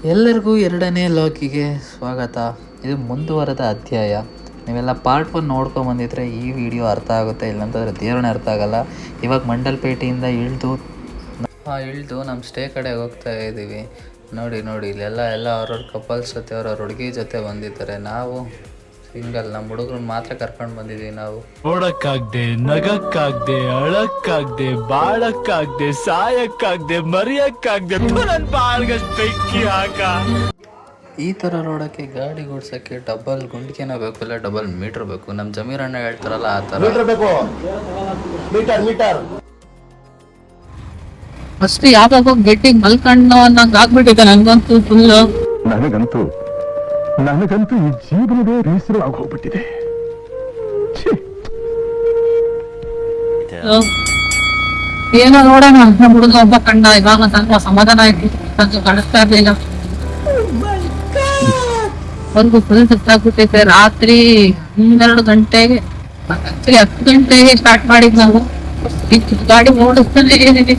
ಎಲ್ಲರಿಗೂ ಎರಡನೇ ಲಾಕಿಗೆ ಸ್ವಾಗತ. ಇದು ಮುಂದುವರೆದ ಅಧ್ಯಾಯ. ನೀವೆಲ್ಲ ಪಾರ್ಟ್ 1 ನೋಡ್ಕೊಂಬಂದಿದ್ರೆ ಈ ವಿಡಿಯೋ ಅರ್ಥ ಆಗುತ್ತೆ, ಇಲ್ಲಾಂತಂದರೆ ದೇವರೇ ಅರ್ಥ ಆಗಲ್ಲ. ಇವಾಗ ಮಂಡಲ್ಪೇಟೆಯಿಂದ ಇಳಿದು ನಮ್ಮ ಸ್ಟೇ ಕಡೆ ಹೋಗ್ತಾ ಇದ್ದೀವಿ. ನೋಡಿ ಇಲ್ಲೆಲ್ಲ ಅವ್ರವ್ರ ಕಪಲ್ಸ್ ಜೊತೆ ಅವ್ರವ್ರ ಹುಡುಗಿ ಜೊತೆ ಬಂದಿದ್ದಾರೆ. ನಾವು ಸಿಂಗಲ್, ನಮ್ಮ ಹುಡುಗರನ್ನ ಮಾತ್ರ ಕರ್ಕೊಂಡು ಬಂದಿದ್ದೀವಿ. ನಾವು ನೋಡಕ್ಕಾಗ್ದೆ, ನಗಕ್ಕಾಗ್ದೆ, ಅಳಕ್ಕಾಗ್ದೆ, ಬಾಳಕ್ಕಾಗ್ದೆ, ಸಾಯಕ್ಕಾಗ್ದೆ, ಮರಿಯಕ್ಕಾಗ್ದೆ, ನನ್ ಬಾಳ್ಗಷ್ಟು ಬೆಂಕಿ ಹಾಕ. ಈ ಥರ ರೋಡಕ್ಕೆ ಗಾಡಿ ಓಡಿಸೋಕ್ಕೆ ಡಬಲ್ ಗುಂಡಿಗೆನ ಬೇಕು, ಇಲ್ಲ ಡಬಲ್ ಮೀಟರ್ ಬೇಕು. ನಮ್ಮ ಜಮೀರ್ ಅಣ್ಣ ಹೇಳ್ತಾರಲ್ಲ ಆ ಥರ ಮೀಟರ್ ಫಸ್ಟ್ ಯಾವಾಗ ಗೆಟ್ಟಿಗೆ ಮಲ್ಕಣ್ಣು ಅನ್ನಂಗೆ ಆಗ್ಬಿಟ್ಟಿದೆ ನನಗಂತೂ ಫುಲ್. ನನಗಂತೂ ಈ ಜೀವನವೇ ಬೇಸರ ಆಗೋಗ್ಬಿಟ್ಟಿದೆ. ಏನೋ ನೋಡೋಣ, ನಮ್ಮ ಹುಡುಗ ಒಬ್ಬ ಕಂಡ, ಇವಾಗ ಸ್ವಲ್ಪ ಸಮಾಧಾನ ಆಯ್ತು. ಸಂಜೆ ಕಾಣಿಸ್ತಾ ಇರ್ಲಿಲ್ಲ, ಒಂದು ಫುಲ್ ಸುತ್ತಾಗ್ಬಿಟ್ಟಿದೆ. ರಾತ್ರಿ 12 ಗಂಟೆಗೆ, ಆಕ್ಚುಲಿ 10 ಗಂಟೆಗೆ ಸ್ಟಾರ್ಟ್ ಮಾಡಿದ್ ನಾವು. ಗಾಡಿ ಓಡಿಸ್ತಾನೆ ಏನಿದೆ,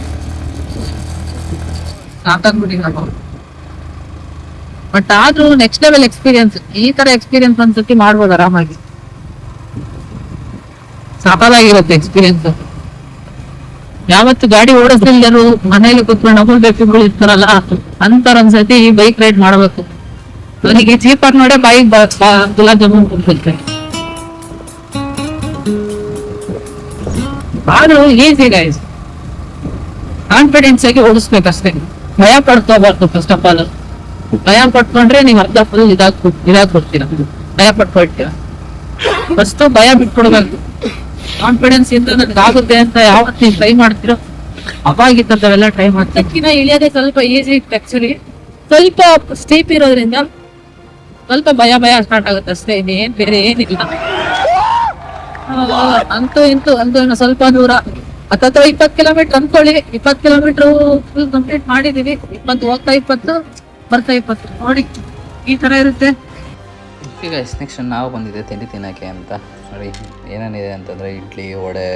ಸಾಕಾಗ್ಬಿಟ್ಟಿದ್ವಿ. ಬಟ್ ಆದ್ರೂ ನೆಕ್ಸ್ಟ್ ಲೆವೆಲ್ ಎಕ್ಸ್ಪೀರಿಯನ್ಸ್. ಈ ತರ ಎಕ್ಸ್ಪೀರಿಯನ್ಸ್ ಒಂದ್ಸತಿ ಮಾಡ್ಬೋದು ಆರಾಮಾಗಿ, ಸಾಕಾಗಿರುತ್ತೆ ಎಕ್ಸ್ಪೀರಿಯನ್ಸ್. ಯಾವತ್ತು ಗಾಡಿ ಓಡಿಸ್ತಿಲ್ದರು ಮನೇಲಿ ಕೂತ್ಕೊಂಡು ಅಮೂಲ್ ಬೇಕಿಗಳು ಇರ್ತಾರಲ್ಲ, ಅಂತಾರ ಒಂದ್ಸತಿ ಬೈಕ್ ರೈಡ್ ಮಾಡ್ಬೇಕು. ನನಗೆ ಚೀಪಾಗಿ ನೋಡೇ ಬೈಕ್ ಗುಲಾಬ್ ಜಾಮೂನ್ ಕೊಡ್ತಿದ್ದೆ. ಆದ್ರೂ ಈಸಿ ಗೈಸ್, ಕಾನ್ಫಿಡೆನ್ಸ್ ಆಗಿ ಓಡಿಸ್ಬೇಕಷ್ಟೇ, ಭಯ ಪಡ್ಕೋಬಾರ್ದು. ಫಸ್ಟ್ ಆಫ್ ಆಲ್ ಭಯ ಪಟ್ಕೊಂಡ್ರೆ ನೀವು ಅರ್ಧ ಫುಲ್ ಇದಾಗ್ಬಿಡ್ತೀರ, ಭಯ ಪಟ್ಕೊಳ್ತೀರ. ಫಸ್ಟ್ ಭಯ ಬಿಟ್ಕೊಡ್ಬೇಕು. ಕಾನ್ಫಿಡೆನ್ಸ್ ಇಂದ ನನಗೆ ಆಗುತ್ತೆ ಅಂತ ಯಾವತ್ತು ನೀವು ಟ್ರೈ ಮಾಡ್ತೀರೋ ಅವಾಗಿದ್ದವೆಲ್ಲ ಟ್ರೈ ಮಾಡ್ತೀವಿ. ಇಳಿಯೋದೇ ಸ್ವಲ್ಪ ಈಸಿ ಇತ್ತು ಆಕ್ಚುಲಿ, ಸ್ವಲ್ಪ ಸ್ಟೀಪ್ ಇರೋದ್ರಿಂದ ಸ್ವಲ್ಪ ಭಯ ಸ್ಟಾರ್ಟ್ ಆಗುತ್ತೆ ಅಷ್ಟೇ, ಇನ್ನೇನ್ ಬೇರೆ ಏನಿಲ್ಲ. ಅಂತೂ ಸ್ವಲ್ಪ ದೂರ, 20 ಕಿಲೋಮೀಟರ್ ಅನ್ಕೊಳ್ಳಿ. 20 ಕಿಲೋಮೀಟರ್ ಫುಲ್ ಕಂಪ್ಲೀಟ್ ಮಾಡಿದೀವಿ. 20 ಹೋಗ್ತಾ 20 ಬರ್ತಾ 20 ನೋಡಿ, ಈ ತರ ಇರುತ್ತೆ. ಈಗ ನೆಕ್ಸ್ಟ್ ನಾವು ಬಂದಿದ್ದೆ ತಿಂಡಿ ತಿನ್ನೋಕ್ಕೆ ಅಂತ. ನೋಡಿ ಏನೇನಿದೆ ಅಂತಂದರೆ ಇಡ್ಲಿ, ವಡೆ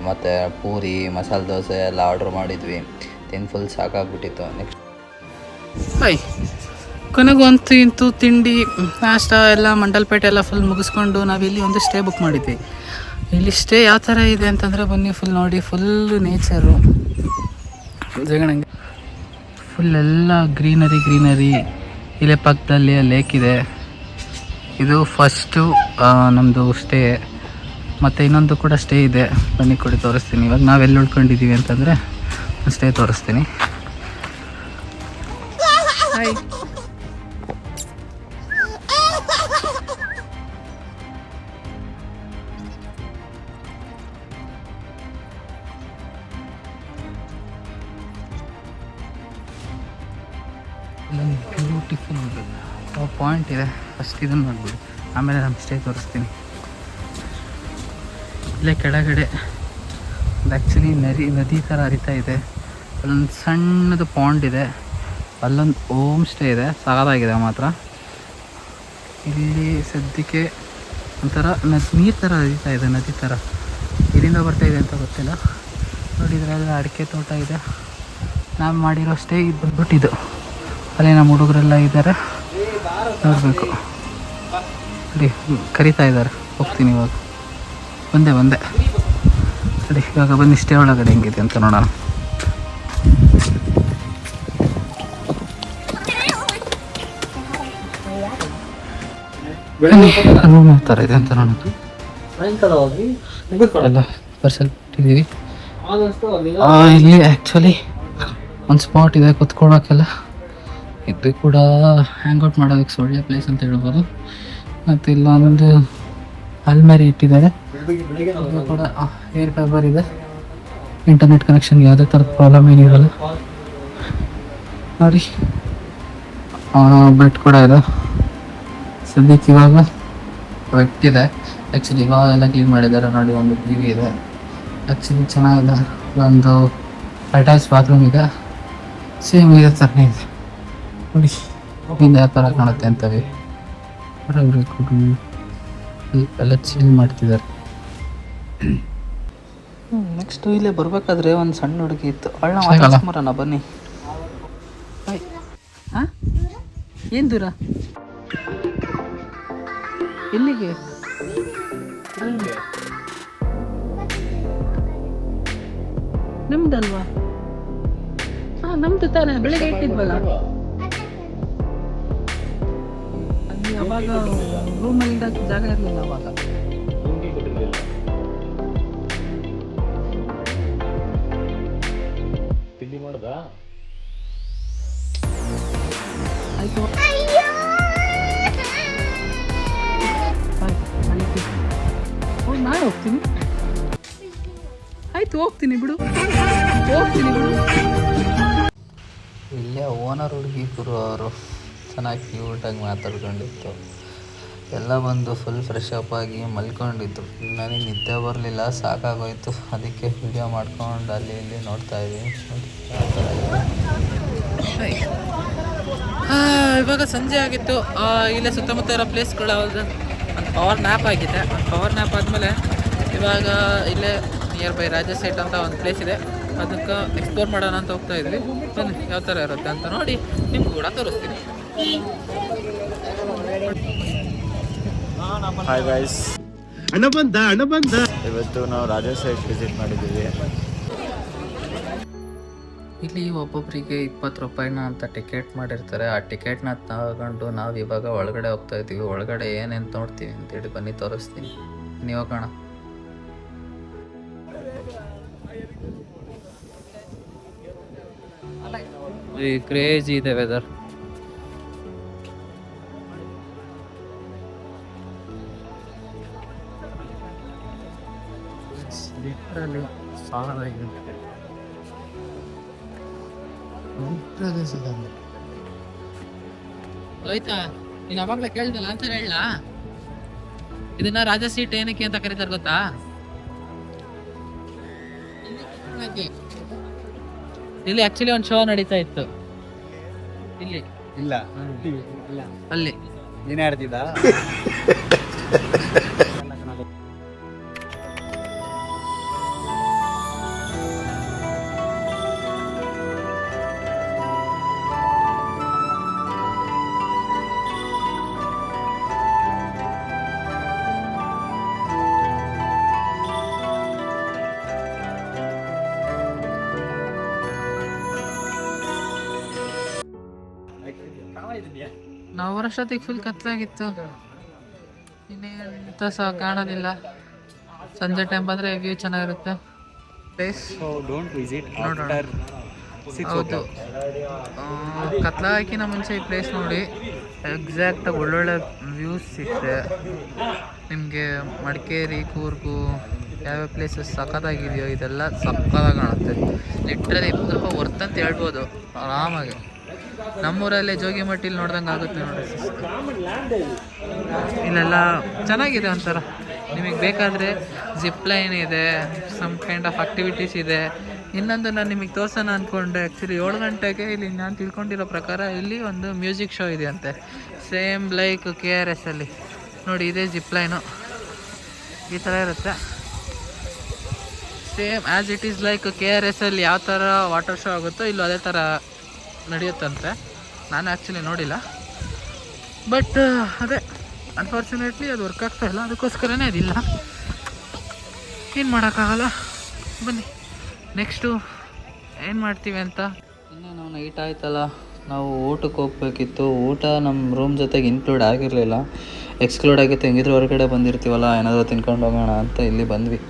ಮತ್ತು ಪೂರಿ, ಮಸಾಲೆ ದೋಸೆ ಎಲ್ಲ ಆರ್ಡ್ರ್ ಮಾಡಿದ್ವಿ. ತಿಂದು ಫುಲ್ ಸಾಕಾಗ್ಬಿಟ್ಟಿತ್ತು. ನೆಕ್ಸ್ಟ್ ಕೊನೆಗಂತೂ ಇಂತೂ ತಿಂಡಿ ನಾಷ್ಟ ಎಲ್ಲ ಮಂಡಲ್ಪೇಟೆ ಎಲ್ಲ ಫುಲ್ ಮುಗಿಸ್ಕೊಂಡು ನಾವಿಲ್ಲಿ ಒಂದು ಸ್ಟೇ ಬುಕ್ ಮಾಡಿದ್ವಿ. ಇಲ್ಲಿ ಸ್ಟೇ ಯಾವ ಥರ ಇದೆ ಅಂತಂದರೆ ಬನ್ನಿ, ಫುಲ್ ನೋಡಿ, ಫುಲ್ಲು ನೇಚರು, ಜಗಣಂಗೆ ಫುಲ್ ಎಲ್ಲ ಗ್ರೀನರಿ. ಇಲ್ಲೇ ಪಕ್ಕದಲ್ಲಿ ಲೇಕ್ ಇದೆ. ಇದು ಫಸ್ಟು ನಮ್ಮದು ಸ್ಟೇ. ಮತ್ತು ಇನ್ನೊಂದು ಕೂಡ ಸ್ಟೇ ಇದೆ, ಬನ್ನಿ ಕೊಡಿ ತೋರಿಸ್ತೀನಿ. ಇವಾಗ ನಾವೆಲ್ಲಿ ಉಳ್ಕೊಂಡಿದ್ದೀವಿ ಅಂತಂದರೆ ಸ್ಟೇ ತೋರಿಸ್ತೀನಿ. ಹಾಯ್, ಬ್ಯೂಟಿಫುಲ್ ಪಾಯಿಂಟ್ ಇದೆ. ಫಸ್ಟ್ ಇದನ್ನು ನೋಡ್ಬಿಡಿ, ಆಮೇಲೆ ನಮ್ಮ ಸ್ಟೇ ತೋರಿಸ್ತೀನಿ. ಇಲ್ಲೇ ಕೆಳಗಡೆ ಆ್ಯಕ್ಚುಲಿ ನದಿ ಥರ ಹರಿತಾ ಇದೆ. ಅಲ್ಲೊಂದು ಸಣ್ಣದು ಪಾಂಡ್ ಇದೆ, ಅಲ್ಲೊಂದು ಹೋಮ್ ಸ್ಟೇ ಇದೆ, ಸಾಕಾಗಿದೆ ಮಾತ್ರ. ಇಲ್ಲಿ ಸದ್ಯಕ್ಕೆ ಒಂಥರ ನೀರು ಥರ ಹರಿತಾ ಇದೆ, ನದಿ ಥರ. ಇಲ್ಲಿಂದ ಬರ್ತಾಯಿದೆ ಅಂತ ಗೊತ್ತಿಲ್ಲ. ನೋಡಿ ಇದರಲ್ಲಿ ಅಡಿಕೆ ತೋಟ ಇದೆ. ನಾವು ಮಾಡಿರೋ ಸ್ಟೇ ಇದು ಬಂದ್ಬಿಟ್ಟಿದ್ದು. ಅಲ್ಲೇ ನಮ್ಮ ಹುಡುಗರೆಲ್ಲ ಇದ್ದಾರೆ, ನೋಡಬೇಕು. ನೋಡಿ ಕರಿತಾ ಇದ್ದಾರೆ, ಹೋಗ್ತೀನಿ ಇವಾಗ. ಬಂದೆ ನೋಡಿ, ಇವಾಗ ಬನ್ನಿ ಸ್ಟೇ ಒಳಗಡೆ ಹೆಂಗಿದೆ ಅಂತ ನೋಡೋಣ. ರೂಮ್ ಯಾವ ಥರ ಇದೆ ಅಂತ ನೋಡೋಣ. ಎಲ್ಲ ಪಾರ್ಸೆಲ್ ಇಟ್ಟಿದ್ದೀವಿ. ಇಲ್ಲಿ ಆ್ಯಕ್ಚುಲಿ ಒಂದು ಸ್ಪಾಟ್ ಇದೆ ಕುತ್ಕೊಳ್ಳೋಕ್ಕೆಲ್ಲ. ಇದು ಕೂಡ ಹ್ಯಾಂಗ್ಔಟ್ ಮಾಡೋದಕ್ಕೆ ಒಳ್ಳೆಯ ಪ್ಲೇಸ್ ಅಂತ ಹೇಳ್ಬೋದು. ಮತ್ತು ಇಲ್ಲೊಂದು ಅಲ್ಮೇರಿ ಇಟ್ಟಿದ್ದಾರೆ. ಇದು ಕೂಡ ಏರ್ ಫೈಬರ್ ಇದೆ, ಇಂಟರ್ನೆಟ್ ಕನೆಕ್ಷನ್ ಯಾವುದೇ ಥರದ ಪ್ರಾಬ್ಲಮ್ ಏನಿರಲ್ಲ. ನೋಡಿ ಬೆಡ್ ಕೂಡ ಇದೆ. ಸದ್ಯಕ್ಕೆ ಇವಾಗ ಬೆಟ್ಟಿದೆ. ಆ್ಯಕ್ಚುಲಿ ಇವಾಗೆಲ್ಲ ಕ್ಲೀನ್ ಮಾಡಿದ್ದಾರೆ. ನೋಡಿ ಒಂದು ಟಿ ವಿ ಇದೆ, ಆ್ಯಕ್ಚುಲಿ ಚೆನ್ನಾಗಿದೆ. ಒಂದು ಅಟ್ಯಾಚ್ ಬಾತ್ರೂಮ್ ಇದೆ, ಸೇಮ್ ಇದೇ ಥರನೇ ಇದೆ. ನೋಡಿ ಹಿಂದೆ ಯಾವ ಥರ ಕಾಣುತ್ತೆ ಅಂತವೆ ಎಲ್ಲ ಚೇಂಜ್ ಮಾಡ್ತಿದ್ದಾರೆ. ನೆಕ್ಸ್ಟು ಇಲ್ಲೇ ಬರಬೇಕಾದ್ರೆ ಒಂದು ಸಣ್ಣ ಹುಡುಗಿ ಇತ್ತು, ಅಣ್ಣ ಬನ್ನಿ. ಹಾಂ ಏನು ದೂರ? ಎಲ್ಲಿಗೆ? ನಮ್ದಲ್ವಾ? ಹಾ ನಮ್ದು ತಾನೇ, ಬೆಳಿಗ್ಗೆ ಇಟ್ಟಿದ್ವಲ್ಲ ಅಲ್ಲಿ. ಅವಾಗ ರೂಮಲ್ಲಿ ಜಾಗ ಇರಲಿಲ್ಲ ಅವಾಗ. ತಿಂಡಿ ಮಾಡ್ದ? ಆಯ್ತು ನಾನು ಹೋಗ್ತೀನಿ. ಆಯ್ತು ಹೋಗ್ತೀನಿ ಬಿಡು. ಇಲ್ಲೇ ಓನರ್ ಹುಡುಗಿ ಗುರು ಅವರು ಚೆನ್ನಾಗಿ ಕ್ಯೂಟಾಗಿ ಮಾತಾಡ್ಕೊಂಡಿತ್ತು. ಎಲ್ಲ ಬಂದು ಫುಲ್ ಫ್ರೆಶ್ ಅಪ್ ಆಗಿ ಮಲ್ಕೊಂಡಿದ್ರು. ನನಗೆ ನಿದ್ದೆ ಬರಲಿಲ್ಲ, ಸಾಕಾಗೋಯ್ತು. ಅದಕ್ಕೆ ವಿಡಿಯೋ ಮಾಡ್ಕೊಂಡು ಅಲ್ಲಿ ಇಲ್ಲಿ ನೋಡ್ತಾ ಇದ್ದೀನಿ. ಇವಾಗ ಸಂಜೆ ಆಗಿತ್ತು. ಇಲ್ಲೇ ಸುತ್ತಮುತ್ತ ಇರೋ ಪ್ಲೇಸ್ಗಳು ಒಂದು ಪವರ್ ನ್ಯಾಪ್ ಆಗಿದೆ. ಪವರ್ ನ್ಯಾಪ್ ಆದಮೇಲೆ ಇವಾಗ ಇಲ್ಲೇ ನಿಯರ್ ಬೈ ರಾಜ ಸೈಟ್ ಅಂತ ಒಂದು ಪ್ಲೇಸ್ ಇದೆ, ಅದಕ್ಕೆ ಎಕ್ಸ್ಪ್ಲೋರ್ ಮಾಡೋಣ ಅಂತ ಹೋಗ್ತಾ ಇದ್ವಿ. ಬನ್ನಿ ಯಾವ ಥರ ಇರುತ್ತೆ ಅಂತ ನೋಡಿ ನಿಮ್ಗೆ ಕೂಡ ತೋರಿಸ್ತೀನಿ. ಹಾಯ್ ಗೈಸ್, ಹಣ ಬಂದ. ಇವತ್ತು ನಾವು ರಾಜ ಸೈಟ್ ವಿಸಿಟ್ ಮಾಡಿದ್ದೀವಿ. ಇಲ್ಲಿ ಒಬ್ಬೊಬ್ಬರಿಗೆ 20 ರೂಪಾಯಿನ ಅಂತ ಟಿಕೆಟ್ ಮಾಡಿರ್ತಾರೆ. ಆ ಟಿಕೆಟ್ನ ತಗೊಂಡು ನಾವು ಇವಾಗ ಒಳಗಡೆ ಹೋಗ್ತಾ ಇದ್ದೀವಿ. ಒಳಗಡೆ ಏನೇನು ನೋಡ್ತೀವಿ ಅಂತೇಳಿ ಬನ್ನಿ ತೋರಿಸ್ತೀನಿ. ನೀವು ಹೋಗೋಣ. ಕ್ರೇಜಿ ಇದೆ ವೆದರ್. ಲಿಟ್ರಲಿ ಆಯ್ತಾ? ನೀನು ಅವಾಗಲೇ ಕೇಳ್ದಲ್ಲ ಅಂತ ಹೇಳ. ಇದನ್ನ ರಾಜ ಸೀಟ್ ಏನಕ್ಕೆ ಅಂತ ಕರೀತಾರೆ ಗೊತ್ತಾ? ಇಲ್ಲಿ ಆಕ್ಚುಲಿ ಒಂದು ಶೋ ನಡೀತಾ ಇತ್ತು ಇಲ್ಲಿ. ಇಲ್ಲ ಅಲ್ಲಿ ನೀನೇ ಆಡ್ತಿದ್ದ? ನಾವು ವರ್ಷೊತ್ತಿಗೆ ಫುಲ್ ಕತ್ಲಾಗಿತ್ತು, ಇನ್ನೇಂತ ಸಹ ಕಾಣೋದಿಲ್ಲ. ಸಂಜೆ ಟೈಮ್ ಬಂದರೆ ವ್ಯೂ ಚೆನ್ನಾಗಿರುತ್ತೆ. ಪ್ಲೇಸ್ ನೋಡೋಣ. ಹೌದು, ಕತ್ಲಾಕಿನ ಮುಂಚೆ ಈ ಪ್ಲೇಸ್ ನೋಡಿ ಎಕ್ಸಾಕ್ಟಾಗಿ ಒಳ್ಳೊಳ್ಳೆ ವ್ಯೂಸ್ ಸಿಗುತ್ತೆ ನಿಮಗೆ. ಮಡಿಕೇರಿ, ಕೂರ್ಗು ಯಾವ್ಯಾವ ಪ್ಲೇಸಸ್ ಸಖತ್ತಾಗಿದೆಯೋ ಇದೆಲ್ಲ ಸಖತ್ತಾಗಿ ಕಾಣುತ್ತೆ. ಲಿಟ್ರಲಿ 20 ರೂಪಾಯಿ ವರ್ತ್ ಅಂತ ಹೇಳ್ಬೋದು ಆರಾಮಾಗಿ. ನಮ್ಮೂರಲ್ಲೇ ಜೋಗಿಮಟ್ಟಿಲಿ ನೋಡ್ದಂಗೆ ಆಗುತ್ತೆ ನೋಡಿ. ಇಲ್ಲೆಲ್ಲ ಚೆನ್ನಾಗಿದೆ ಒಂಥರ. ನಿಮಗೆ ಬೇಕಾದರೆ ಜಿಪ್ ಲೈನ್ ಇದೆ, ಸಮ್ ಕೈಂಡ್ ಆಫ್ ಆಕ್ಟಿವಿಟೀಸ್ ಇದೆ. ಇನ್ನೊಂದು ನಾನು ನಿಮಗೆ ತೋರ್ಸೋಣ ಅಂದ್ಕೊಂಡೆ. ಆ್ಯಕ್ಚುಲಿ 7 ಗಂಟೆಗೆ ಇಲ್ಲಿ ನಾನು ತಿಳ್ಕೊಂಡಿರೋ ಪ್ರಕಾರ ಇಲ್ಲಿ ಒಂದು ಮ್ಯೂಸಿಕ್ ಶೋ ಇದೆ ಅಂತೆ, ಸೇಮ್ ಲೈಕ್ KRS ಅಲ್ಲಿ ನೋಡಿ. ಇದೇ ಜಿಪ್ ಲೈನು ಈ ಥರ ಇರುತ್ತೆ, same as it is like KRS ಅಲ್ಲಿ ಯಾವ ಥರ ವಾಟರ್ ಶೋ ಆಗುತ್ತೋ ಇಲ್ಲೂ ಅದೇ ಥರ ನಡೆಯುತ್ತಂತೆ. ನಾನು ಆ್ಯಕ್ಚುಲಿ ನೋಡಿಲ್ಲ, ಬಟ್ ಅದೇ ಅನ್ಫಾರ್ಚುನೇಟ್ಲಿ ಅದು ವರ್ಕ್ ಆಗ್ತಾ ಇಲ್ಲ, ಅದಕ್ಕೋಸ್ಕರನೇ ಅದಿಲ್ಲ. ಏನು ಮಾಡೋಕ್ಕಾಗಲ್ಲ. ಬನ್ನಿ ನೆಕ್ಸ್ಟು ಏನು ಮಾಡ್ತೀವಿ ಅಂತ. ಇನ್ನೇ ನಾವು ನೈಟ್ ಆಯ್ತಲ್ಲ, ನಾವು ಊಟಕ್ಕೆ ಹೋಗ್ಬೇಕಿತ್ತು. ಊಟ ನಮ್ಮ ರೂಮ್ ಜೊತೆಗೆ ಇನ್ಕ್ಲೂಡ್ ಆಗಿರಲಿಲ್ಲ, ಎಕ್ಸ್ಕ್ಲೂಡ್ ಆಗಿತ್ತು. ಹೆಂಗಿದ್ರು ಹೊರಗಡೆ ಬಂದಿರ್ತೀವಲ್ಲ, ಏನಾದರೂ ತಿನ್ಕೊಂಡು ಹೋಗೋಣ ಅಂತ ಇಲ್ಲಿ ಬಂದ್ವಿ.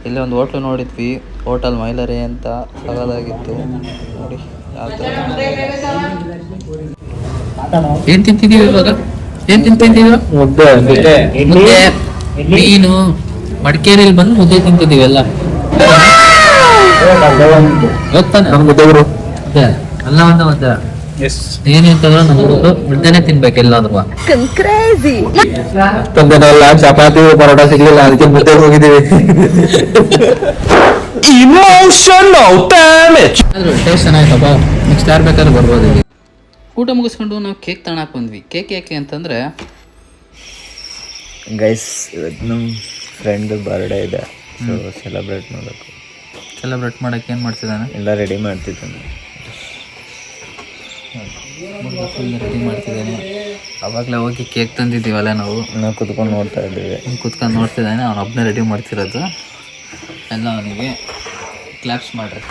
ಇಲ್ಲೇ ಒಂದು ಹೋಟ್ಲು ನೋಡಿದ್ವಿ, ಹೋಟೆಲ್ ಮೈಲರಿ ಅಂತ. ಸಗದಾಗಿತ್ತು ನೋಡಿ ಯಾವ ಥರ. ಏನು ತಿಂತಿದ್ದೀವಿ ಇವಾಗ? ಏನು ತಿಂತಿದ್ದೀವಿ? ಮುದ್ದೆ, ಮೀನು. ಮಡಿಕೇರಿಯಲ್ಲಿ ಬಂದು ಮುದ್ದೆ ತಿಂತಿದ್ದೀವೆಲ್ಲ. ಅಲ್ಲ ಒಂದ ಏನು ಅಂತಂದ್ರೆ ನಮ್ದು ಮುದ್ದೆನೆ ತಿನ್ಬೇಕೆಲ್ಲಾದ್ರೂ. ಚಪಾತಿ ಪರೋಟ ಸಿಗ್ಲಿಲ್ಲ, ಅದಕ್ಕೆ ಮುದ್ದೆ ಹೋಗಿದ್ದೀವಿ. ಟೇಸ್ಟ್ ಚೆನ್ನಾಯ್ತಪ್ಪ. ನೆಕ್ಸ್ಟ್ ಯಾರು ಬೇಕಾದ್ರೂ ಬರ್ಬೋದು ಇಲ್ಲಿ. ಊಟ ಮುಗಿಸ್ಕೊಂಡು ನಾವು ಕೇಕ್ ತಗೊಳಕ್ ಬಂದ್ವಿ. ಕೇಕ್ ಯಾಕೆ ಅಂತಂದರೆ ಗೈಸ್, ಇವತ್ತು ನಮ್ಮ ಫ್ರೆಂಡ್ ಬರ್ಡೇ ಇದೆ, ಸೊ ಸೆಲೆಬ್ರೇಟ್ ಮಾಡಬೇಕು. ಸೆಲೆಬ್ರೇಟ್ ಮಾಡೋಕ್ಕೆ ಏನು ಮಾಡ್ತಿದ್ದಾನೆ? ಎಲ್ಲ ರೆಡಿ ಮಾಡ್ತಿದ್ದಾನೆ. ಫುಲ್ ರೆಡಿ ಮಾಡ್ತಿದ್ದಾನೆ. ಅವಾಗಲೇ ಹೋಗಿ ಕೇಕ್ ತಂದಿದ್ದೀವಲ್ಲ ನಾವು ಕುತ್ಕೊಂಡು ನೋಡ್ತಾ ಇದ್ದೀವಿ. ಕುತ್ಕೊಂಡು ನೋಡ್ತಿದ್ದಾನೆ. ಅವನು ಒಬ್ಬನೇ ರೆಡಿ ಮಾಡ್ತಿರೋದು ಎಲ್ಲ. ಅವನಿಗೆ ಕ್ಲಾಪ್ಸ್ ಮಾಡ್ರಿ.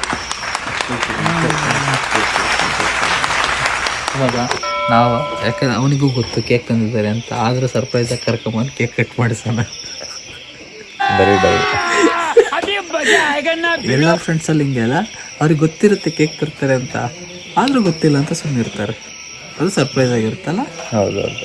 ಇವಾಗ ನಾವು ಯಾಕಂದ್ರೆ ಅವನಿಗೂ ಗೊತ್ತು ಕೇಕ್ ತಂದಿದ್ದಾರೆ ಅಂತ, ಆದರೂ ಸರ್ಪ್ರೈಸಾಗಿ ಕರ್ಕೊಂಬಂದು ಕೇಕ್ ಕಟ್ ಮಾಡಿಸೋಣ. ಬರೀ ಡೌ ಎಲ್ಲ ಫ್ರೆಂಡ್ಸಲ್ಲಿ ಹಿಂಗೆ ಅಲ್ಲ, ಅವ್ರಿಗೆ ಗೊತ್ತಿರುತ್ತೆ ಕೇಕ್ ತರ್ತಾರೆ ಅಂತ, ಆದರೂ ಗೊತ್ತಿಲ್ಲ ಅಂತ ಸುಮ್ಮನೆ ಇರ್ತಾರೆ. ಅದು ಸರ್ಪ್ರೈಸ್ ಆಗಿರುತ್ತಲ್ಲ. ಹೌದೌದು.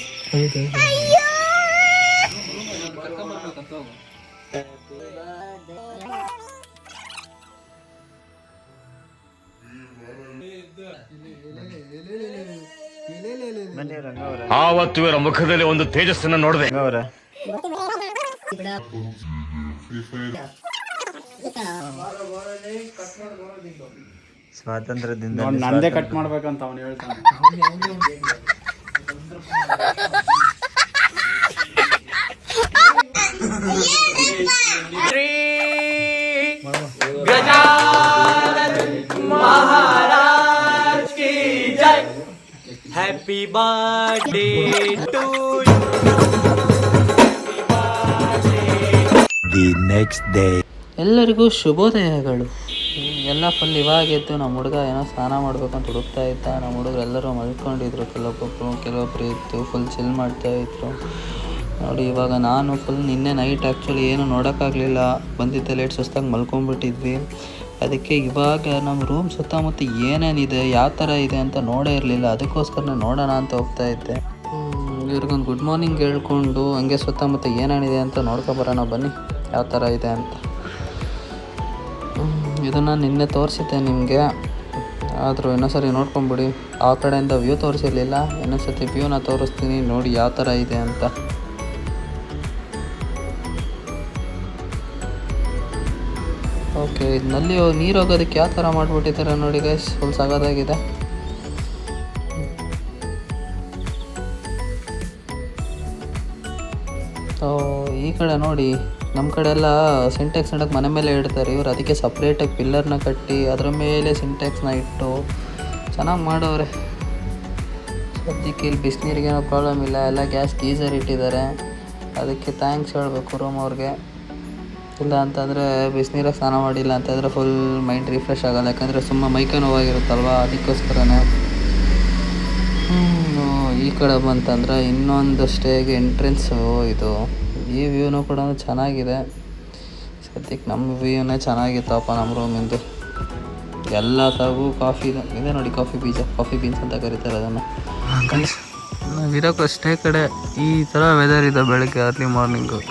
ಆವತ್ತು ಇವರ ಮುಖದಲ್ಲಿ ಒಂದು ತೇಜಸ್ಸನ್ನ ನೋಡಿದೆ. ಸ್ವಾತಂತ್ರ್ಯದಿಂದ ನಂದೇ ಕಟ್ ಮಾಡ್ಬೇಕಂತ ಅವನು ಹೇಳ್ತಾನೆ. Happy birthday to The next day. ಎಲ್ಲರಿಗೂ ಶುಭೋದಯಗಳು. ಎಲ್ಲ ಫುಲ್ ಇವಾಗೆದ್ದು ನಮ್ಮ ಹುಡುಗ ಏನೋ ಸ್ನಾನ ಮಾಡ್ಬೇಕಂತ ಹುಡುಕ್ತಾ ಇದ್ದ. ನಮ್ಮ ಹುಡುಗರು ಎಲ್ಲರೂ ಮಲ್ಕೊಂಡಿದ್ರು, ಕೆಲವೊಬ್ಬರು ಇತ್ತು ಫುಲ್ ಚಿಲ್ ಮಾಡ್ತಾಯಿದ್ರು ನೋಡಿ. ಇವಾಗ ನಾನು ಫುಲ್ ನಿನ್ನೆ ನೈಟ್ ಆ್ಯಕ್ಚುಲಿ ಏನು ನೋಡೋಕ್ಕಾಗಲಿಲ್ಲ, ಬಂದಿದ್ದೆ ಲೇಟ್, ಸುಸ್ತಾಗಿ ಮಲ್ಕೊಂಡ್ಬಿಟ್ಟಿದ್ವಿ. ಅದಕ್ಕೆ ಇವಾಗ ನಮ್ಮ ರೂಮ್ ಸುತ್ತಮುತ್ತ ಏನೇನಿದೆ, ಯಾವ ಥರ ಇದೆ ಅಂತ ನೋಡೇ ಇರಲಿಲ್ಲ. ಅದಕ್ಕೋಸ್ಕರ ನೋಡೋಣ ಅಂತ ಹೋಗ್ತಾ ಇದ್ದೆ. ಇವ್ರಿಗೊಂದು ಗುಡ್ ಮಾರ್ನಿಂಗ್ ಹೇಳ್ಕೊಂಡು ಹಂಗೆ ಸುತ್ತಮುತ್ತ ಏನೇನಿದೆ ಅಂತ ನೋಡ್ಕೊಬರೋಣ ಬನ್ನಿ, ಯಾವ ಥರ ಇದೆ ಅಂತ. ಇದನ್ನು ನಿನ್ನೆ ತೋರಿಸಿದ್ದೆ ನಿಮಗೆ, ಆದರೂ ಇನ್ನೊಂದ್ಸರಿ ನೋಡ್ಕೊಂಬಿಡಿ. ಆ ಕಡೆಯಿಂದ ವ್ಯೂ ತೋರಿಸಿರಲಿಲ್ಲ, ಇನ್ನೊಂದ್ಸತಿ ವ್ಯೂನ ತೋರಿಸ್ತೀನಿ ನೋಡಿ ಯಾವ ಥರ ಇದೆ ಅಂತ. ಓಕೆ, ಇದರಲ್ಲಿ ನೀರು ಹೋಗೋದಕ್ಕೆ ಯಾವ ಥರ ಮಾಡಿಬಿಟ್ಟಿದ್ದಾರೆ ನೋಡಿ ಗೈಸ್, ಫುಲ್ ಸಗದಾಗಿದೆ. ಈ ಕಡೆ ನೋಡಿ, ನಮ್ಮ ಕಡೆ ಎಲ್ಲ ಸಿಂಟೆಕ್ಸ್ ಇಡೋಕ್ಕೆ ಮನೆ ಮೇಲೆ ಇಡ್ತಾರೆ, ಇವರು ಅದಕ್ಕೆ ಸಪ್ರೇಟಾಗಿ ಪಿಲ್ಲರ್ನ ಕಟ್ಟಿ ಅದರ ಮೇಲೆ ಸಿಂಟೆಕ್ಸ್ನ ಇಟ್ಟು ಚೆನ್ನಾಗಿ ಮಾಡವ್ರೆ. ಸದ್ಯಕ್ಕೆ ಇಲ್ಲಿ ಬಿಸಿನೀರಿಗೇನೋ ಪ್ರಾಬ್ಲಮ್ ಇಲ್ಲ, ಎಲ್ಲ ಗ್ಯಾಸ್ ಗೀಸರ್ ಇಟ್ಟಿದ್ದಾರೆ, ಅದಕ್ಕೆ ಥ್ಯಾಂಕ್ಸ್ ಹೇಳಬೇಕು ರೂಮ್ ಅವ್ರಿಗೆ. ಇಲ್ಲ ಅಂತಂದರೆ ಬಿಸಿನೀರಾಗ ಸ್ನಾನ ಮಾಡಿಲ್ಲ ಅಂತಂದರೆ ಫುಲ್ ಮೈಂಡ್ ರಿಫ್ರೆಶ್ ಆಗೋಲ್ಲ, ಯಾಕಂದರೆ ಸುಮ್ಮ ಮೈಕ ನೋವಾಗಿರುತ್ತಲ್ವ, ಅದಕ್ಕೋಸ್ಕರನೇ. ಈ ಕಡೆ ಬಂತಂದರೆ ಇನ್ನೊಂದು ಸ್ಟೇಗೆ ಎಂಟ್ರೆನ್ಸು ಇದು. ಈ ವ್ಯೂನೂ ಕೂಡ ಚೆನ್ನಾಗಿದೆ. ಸದ್ಯಕ್ಕೆ ನಮ್ಮ ವ್ಯೂನೇ ಚೆನ್ನಾಗಿತ್ತಪ್ಪ ನಮ್ಮ ರೂಮಿಂದು. ಎಲ್ಲ ತಾವು ಕಾಫಿ ಇದೆ ನೋಡಿ, ಕಾಫಿ ಬೀನ್ಸ್ ಅಂತ ಕರೀತಾರೆ ಅದನ್ನು. ನಾವಿರೋಕ್ಕೂ ಸ್ಟೇ ಕಡೆ ಈ ಥರ ವೆದರ್ ಇದೆ, ಬೆಳಗ್ಗೆ ಅರ್ಲಿ ಮಾರ್ನಿಂಗು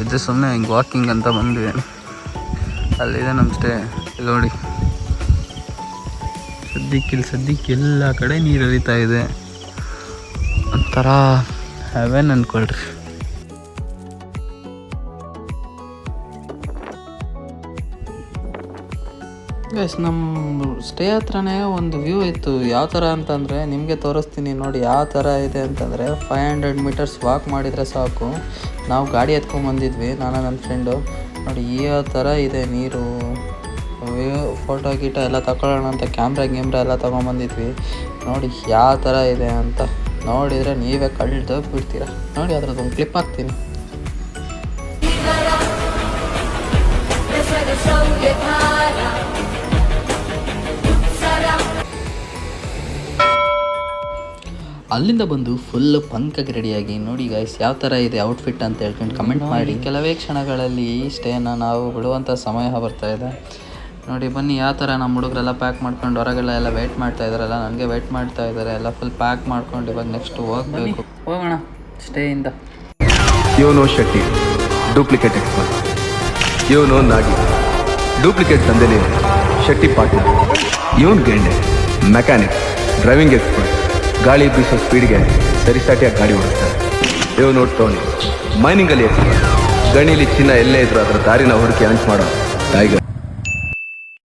ಎದ್ದು ಸುಮ್ಮನೆ ಹಿಂಗೆ ವಾಕಿಂಗ್ ಅಂತ ಬಂದ್ವಿ. ಅಲ್ಲಿದೆ ನಮ್ಮ ಸ್ಟೇ. ಇಲ್ಲಿ ನೋಡಿ, ಸದ್ಯಕ್ಕೆ ಎಲ್ಲ ಕಡೆ ನೀರು ಹರಿತಾ ಇದೆ, ಒಂಥರ ಹೆವೆನ್ ಅಂದ್ಕೊಳ್ರಿ. ಗೈಸ್, ನಮ್ಮ ಸ್ಟೇ ಹತ್ರನೇ ಒಂದು ವ್ಯೂ ಇತ್ತು. ಯಾವ ಥರ ಅಂತಂದರೆ ನಿಮಗೆ ತೋರಿಸ್ತೀನಿ ನೋಡಿ ಯಾವ ಥರ ಇದೆ ಅಂತಂದರೆ, 500 ಮೀಟರ್ಸ್ ವಾಕ್ ಮಾಡಿದರೆ ಸಾಕು. ನಾವು ಗಾಡಿ ಎತ್ಕೊಂಡ್ಬಂದಿದ್ವಿ, ನಾನು ನನ್ನ ಫ್ರೆಂಡು. ನೋಡಿ ಯಾವ ಥರ ಇದೆ ನೀರು. ವ್ಯೂ ಫೋಟೋ ಗೀಟೋ ಎಲ್ಲ ತಗೊಳ್ಳೋಣ ಅಂತ ಕ್ಯಾಮ್ರಾ ಎಲ್ಲ ತೊಗೊಂಬಂದಿದ್ವಿ. ನೋಡಿ ಯಾವ ಥರ ಇದೆ ಅಂತ ನೋಡಿದರೆ ನೀವೇ ಕಳ್ದು ಬಿಡ್ತೀರ. ನೋಡಿ ಅದ್ರದ್ದೊಂದು ಕ್ಲಿಪ್ ಹಾಕ್ತೀನಿ. ಅಲ್ಲಿಂದ ಬಂದು ಫುಲ್ ಪಂಕಾಗಿ ರೆಡಿಯಾಗಿ ನೋಡಿ ಗೈಸ್ ಯಾವ ಥರ ಇದೆ ಔಟ್ಫಿಟ್ ಅಂತ ಹೇಳ್ಕೊಂಡು ಕಮೆಂಟ್ ಮಾಡಿ. ಕೆಲವೇ ಕ್ಷಣಗಳಲ್ಲಿ ಈ ಸ್ಟೇನ ನಾವು ಬಿಡುವಂಥ ಸಮಯ ಬರ್ತಾ ಇದೆ ನೋಡಿ. ಬನ್ನಿ ಯಾವ ಥರ ನಮ್ಮ ಹುಡುಗರೆಲ್ಲ ಪ್ಯಾಕ್ ಮಾಡ್ಕೊಂಡು ಹೊರಗೆಲ್ಲ ವೆಯ್ಟ್ ಮಾಡ್ತಾ ಇದ್ದಾರಲ್ಲ, ನನಗೆ ವೆಯ್ಟ್ ಮಾಡ್ತಾ ಇದ್ದಾರೆ. ಎಲ್ಲ ಫುಲ್ ಪ್ಯಾಕ್ ಮಾಡ್ಕೊಂಡು ಇವಾಗ ನೆಕ್ಸ್ಟ್ ಹೋಗಬೇಕು. ಹೋಗೋಣ ಸ್ಟೇಯಿಂದ. ಇವನು ಶೆಟ್ಟಿ, ಡೂಪ್ಲಿಕೇಟ್ ಎಕ್ಸ್ಪರ್ಟ್. ಇವನು ನಾಗಿ, ಡೂಪ್ಲಿಕೇಟ್ ದಂಧೆಲಿ ಶೆಟ್ಟಿ ಪಾರ್ಟ್ನರ್. ಇವನು ಗೆಂಡೆ, ಮೆಕ್ಯಾನಿಕ್, ಡ್ರೈವಿಂಗ್ ಎಕ್ಸ್ಪರ್ಟ್. ಗಾಳಿ ಬೀಸೋ ಸ್ಪೀಡ್ಗೆ ಸರಿಸಾಟಿಯಾಗಿ ಗಾಡಿ ಓಡಿಸ್ತಾರೆ. ಇವನು ಟೋನಿ, ಮೈನಿಂಗಲ್ಲಿ ಎಕ್ಸ್ಪರ್ಟ್. ಗಣಿಲಿ ಚಿನ್ನ ಎಲ್ಲೇ ಇದ್ರು ಅದರ ದಾರಿನ ಹುಡುಕಿ ಅಂಚ್ ಮಾಡೋ ಟೈಗರ್.